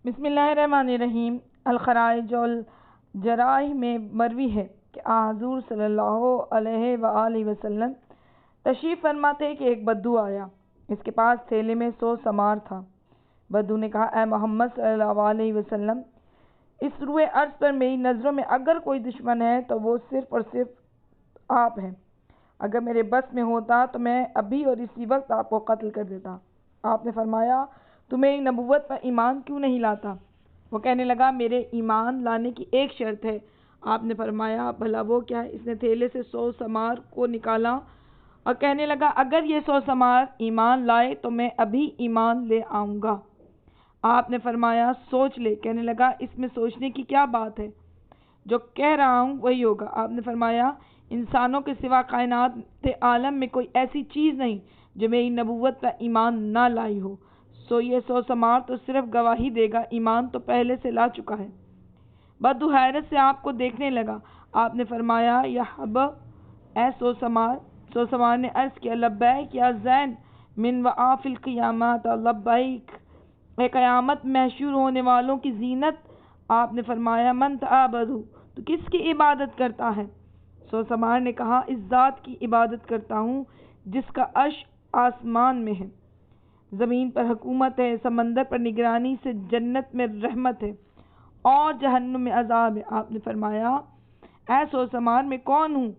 बिस्मिल्लाहिर्रहमानिर्रहीम। अल-खराइज अल-जराइह में मरवी है कि हुज़ूर सल्लल्लाहु अलैहि वसल्लम तशरीफ़ फरमाते कि एक बद्दू आया। इसके पास थैले में 100 समार था। बद्दू ने कहा, ऐ मोहम्मद सल्लल्लाहु अलैहि वसल्लम, इस रुए अर्ज़ पर मेरी नज़रों में अगर कोई दुश्मन है तो वो सिर्फ़ और सिर्फ आप हैं। अगर मेरे बस में होता तो मैं अभी और इसी वक्त आपको कत्ल कर देता। आपने फरमाया, तू मेरी नबूवत पर ईमान क्यों नहीं लाता? वो कहने लगा, मेरे ईमान लाने की एक शर्त है। आपने फरमाया, भला वो क्या है? इसने थैले से 100 समार को निकाला और कहने लगा, अगर ये 100 समार ईमान लाए तो मैं अभी ईमान ले आऊँगा। आपने फरमाया, सोच ले। कहने लगा, इसमें सोचने की क्या बात है? जो कह रहा हूँ वही होगा। आपने फरमाया, इंसानों के सिवा कायनात आलम में कोई ऐसी चीज़ नहीं जो मेरी नबूवत पर ईमान ना लाई हो। सो ये 100 समार तो सिर्फ गवाही देगा, ईमान तो पहले से ला चुका है। बद्दू हैरत से आपको देखने लगा। आपने फरमाया, या हब ए 100 समार। 100 समार ने अर्ज़ किया, लब्बैक या ज़ैन मिन वआफिल क़ियामत, लब्बैक ए क़यामत महशूर होने वालों की जीनत। आपने फरमाया, मन तअबदु, तो किसकी इबादत करता है? 100 समार ने कहा, इस ज़ात की इबादत करता हूँ जिसका अर्श आसमान में है, ज़मीन पर हुकूमत है, समंदर पर निगरानी से, जन्नत में रहमत है और जहन्नुम में अजाब है। आपने फरमाया, ऐ 100 समार में कौन हूँ?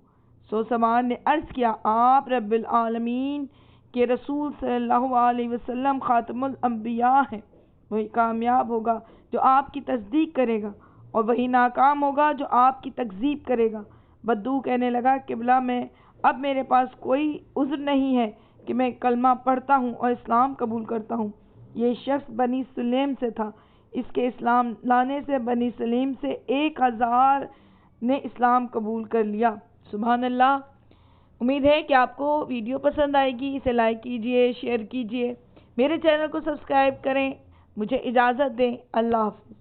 100 समार ने अर्ज़ किया, आप रब्बिल आलमीन के रसूल सल्लल्लाहु अलैहि वसल्लम खातमुल अंबिया हैं। वही कामयाब होगा जो आपकी तस्दीक करेगा और वही नाकाम होगा जो आपकी तकज़ीब करेगा। बद्दू कहने लगा, किबला में अब मेरे पास कोई उज़्र नहीं है कि मैं कलमा पढ़ता हूँ और इस्लाम कबूल करता हूँ। ये शख्स बनी सुलेम से था। इसके इस्लाम लाने से बनी सलीम से 1000 ने इस्लाम कबूल कर लिया। सुभान अल्लाह। उम्मीद है कि आपको वीडियो पसंद आएगी। इसे लाइक कीजिए, शेयर कीजिए, मेरे चैनल को सब्सक्राइब करें। मुझे इजाज़त दें। अल्लाह हाफ़िज़।